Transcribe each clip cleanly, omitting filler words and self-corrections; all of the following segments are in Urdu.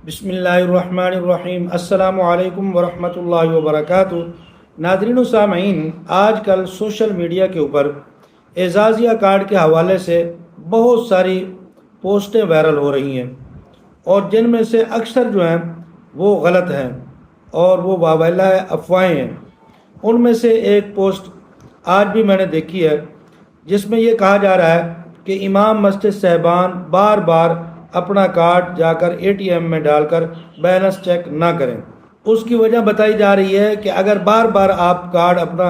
بسم اللہ الرحمن الرحیم۔ السلام علیکم ورحمۃ اللہ وبرکاتہ۔ ناظرین و سامعین، آج کل سوشل میڈیا کے اوپر اعزازیہ کارڈ کے حوالے سے بہت ساری پوسٹیں وائرل ہو رہی ہیں، اور جن میں سے اکثر جو ہیں وہ غلط ہیں اور وہ واویلا افواہیں ہیں۔ ان میں سے ایک پوسٹ آج بھی میں نے دیکھی ہے، جس میں یہ کہا جا رہا ہے کہ امام مسجد صاحبان بار بار اپنا کارڈ جا کر اے ٹی ایم میں ڈال کر بیلنس چیک نہ کریں۔ اس کی وجہ بتائی جا رہی ہے کہ اگر بار بار آپ کارڈ اپنا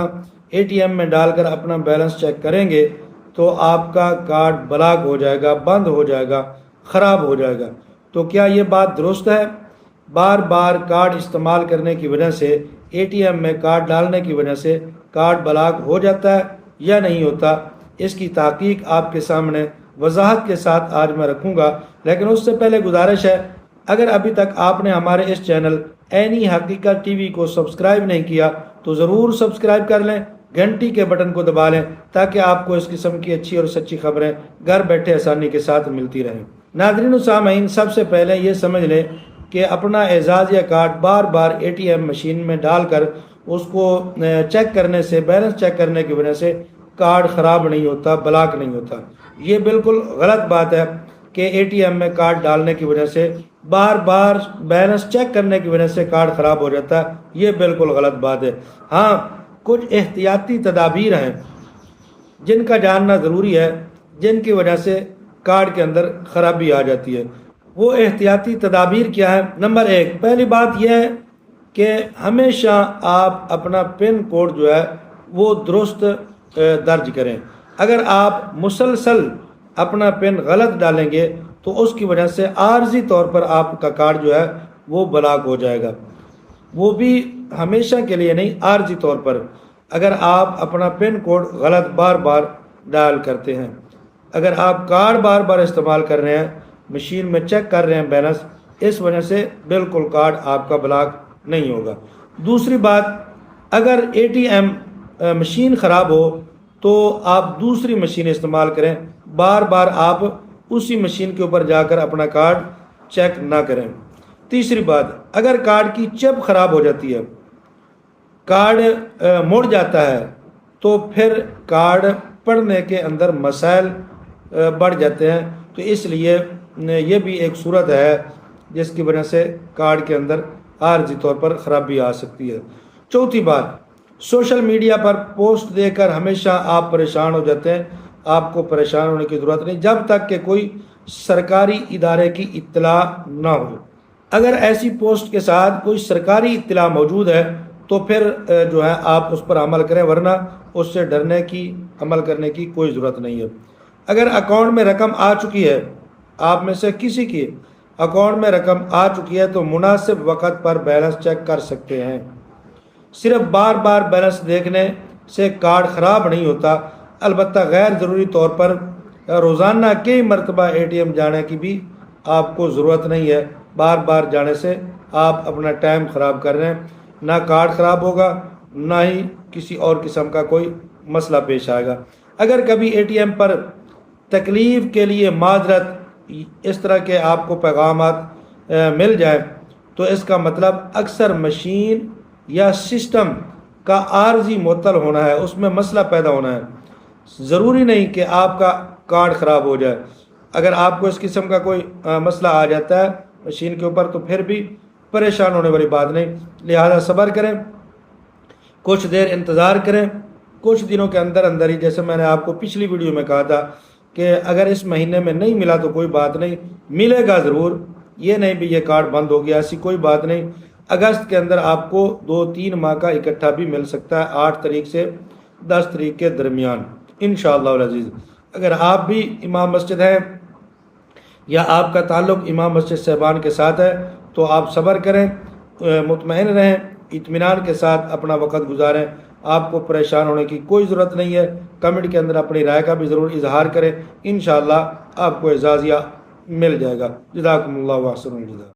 اے ٹی ایم میں ڈال کر اپنا بیلنس چیک کریں گے تو آپ کا کارڈ بلاک ہو جائے گا، بند ہو جائے گا، خراب ہو جائے گا۔ تو کیا یہ بات درست ہے؟ بار بار کارڈ استعمال کرنے کی وجہ سے، اے ٹی ایم میں کارڈ ڈالنے کی وجہ سے کارڈ بلاک ہو جاتا ہے یا نہیں ہوتا؟ اس کی تحقیق آپ کے سامنے وضاحت کے ساتھ آج میں رکھوں گا، لیکن اس سے پہلے گزارش ہے، اگر ابھی تک آپ نے ہمارے اس چینل عینی حقیقت ٹی وی کو سبسکرائب نہیں کیا تو ضرور سبسکرائب کر لیں، گھنٹی کے بٹن کو دبا لیں تاکہ آپ کو اس قسم کی اچھی اور سچی خبریں گھر بیٹھے آسانی کے ساتھ ملتی رہیں۔ ناظرین و سامعین، سب سے پہلے یہ سمجھ لیں کہ اپنا اعزازیہ کارڈ بار بار اے ٹی ایم مشین میں ڈال کر اس کو چیک کرنے سے، بیلنس چیک کرنے کی وجہ سے کارڈ خراب نہیں ہوتا، بلاک نہیں ہوتا۔ یہ بالکل غلط بات ہے کہ اے ٹی ایم میں کارڈ ڈالنے کی وجہ سے، بار بار بیلنس چیک کرنے کی وجہ سے کارڈ خراب ہو جاتا ہے۔ یہ بالکل غلط بات ہے۔ ہاں، کچھ احتیاطی تدابیر ہیں جن کا جاننا ضروری ہے، جن کی وجہ سے کارڈ کے اندر خرابی آ جاتی ہے۔ وہ احتیاطی تدابیر کیا ہے؟ نمبر 1، پہلی بات یہ ہے کہ ہمیشہ آپ اپنا پن کوڈ جو ہے وہ درست درج کریں۔ اگر آپ مسلسل اپنا پن غلط ڈالیں گے تو اس کی وجہ سے عارضی طور پر آپ کا کارڈ جو ہے وہ بلاک ہو جائے گا، وہ بھی ہمیشہ کے لیے نہیں، عارضی طور پر۔ اگر آپ اپنا پن کوڈ غلط بار بار ڈال کرتے ہیں، اگر آپ کارڈ بار بار استعمال کر رہے ہیں، مشین میں چیک کر رہے ہیں بیلنس، اس وجہ سے بالکل کارڈ آپ کا بلاک نہیں ہوگا۔ دوسری بات، اگر اے ٹی ایم مشین خراب ہو تو آپ دوسری مشین استعمال کریں، بار بار آپ اسی مشین کے اوپر جا کر اپنا کارڈ چیک نہ کریں۔ تیسری بات، اگر کارڈ کی چپ خراب ہو جاتی ہے، کارڈ مڑ جاتا ہے، تو پھر کارڈ پڑھنے کے اندر مسائل بڑھ جاتے ہیں۔ تو اس لیے یہ بھی ایک صورت ہے جس کی وجہ سے کارڈ کے اندر عارضی طور پر خرابی آ سکتی ہے۔ چوتھی بات، سوشل میڈیا پر پوسٹ دے کر ہمیشہ آپ پریشان ہو جاتے ہیں۔ آپ کو پریشان ہونے کی ضرورت نہیں جب تک کہ کوئی سرکاری ادارے کی اطلاع نہ ہو۔ اگر ایسی پوسٹ کے ساتھ کوئی سرکاری اطلاع موجود ہے تو پھر جو ہے آپ اس پر عمل کریں، ورنہ اس سے ڈرنے کی، عمل کرنے کی کوئی ضرورت نہیں ہے۔ اگر اکاؤنٹ میں رقم آ چکی ہے، آپ میں سے کسی کی اکاؤنٹ میں رقم آ چکی ہے، تو مناسب وقت پر بیلنس چیک کر سکتے ہیں۔ صرف بار بار بیلنس دیکھنے سے کارڈ خراب نہیں ہوتا، البتہ غیر ضروری طور پر روزانہ کئی مرتبہ اے ٹی ایم جانے کی بھی آپ کو ضرورت نہیں ہے۔ بار بار جانے سے آپ اپنا ٹائم خراب کر رہے ہیں، نہ کارڈ خراب ہوگا، نہ ہی کسی اور قسم کا کوئی مسئلہ پیش آئے گا۔ اگر کبھی اے ٹی ایم پر تکلیف کے لیے معذرت، اس طرح کے آپ کو پیغامات مل جائیں تو اس کا مطلب اکثر مشین یا سسٹم کا عارضی معطل ہونا ہے، اس میں مسئلہ پیدا ہونا ہے۔ ضروری نہیں کہ آپ کا کارڈ خراب ہو جائے۔ اگر آپ کو اس قسم کا کوئی مسئلہ آ جاتا ہے مشین کے اوپر تو پھر بھی پریشان ہونے والی بات نہیں، لہذا صبر کریں، کچھ دیر انتظار کریں۔ کچھ دنوں کے اندر اندر ہی، جیسے میں نے آپ کو پچھلی ویڈیو میں کہا تھا کہ اگر اس مہینے میں نہیں ملا تو کوئی بات نہیں، ملے گا ضرور۔ یہ نہیں بھی یہ کارڈ بند ہو گیا، ایسی کوئی بات نہیں۔ اگست کے اندر آپ کو 2-3 ماہ کا اکٹھا بھی مل سکتا ہے، 8 تاریخ سے 10 تاریخ کے درمیان انشاءاللہ العزیز۔ اگر آپ بھی امام مسجد ہیں یا آپ کا تعلق امام مسجد صاحبان کے ساتھ ہے تو آپ صبر کریں، مطمئن رہیں، اطمینان کے ساتھ اپنا وقت گزاریں۔ آپ کو پریشان ہونے کی کوئی ضرورت نہیں ہے۔ کمنٹ کے اندر اپنی رائے کا بھی ضرور اظہار کریں، انشاءاللہ آپ کو اعزازیہ مل جائے گا۔ جزاکم اللہ و احسن الجزا۔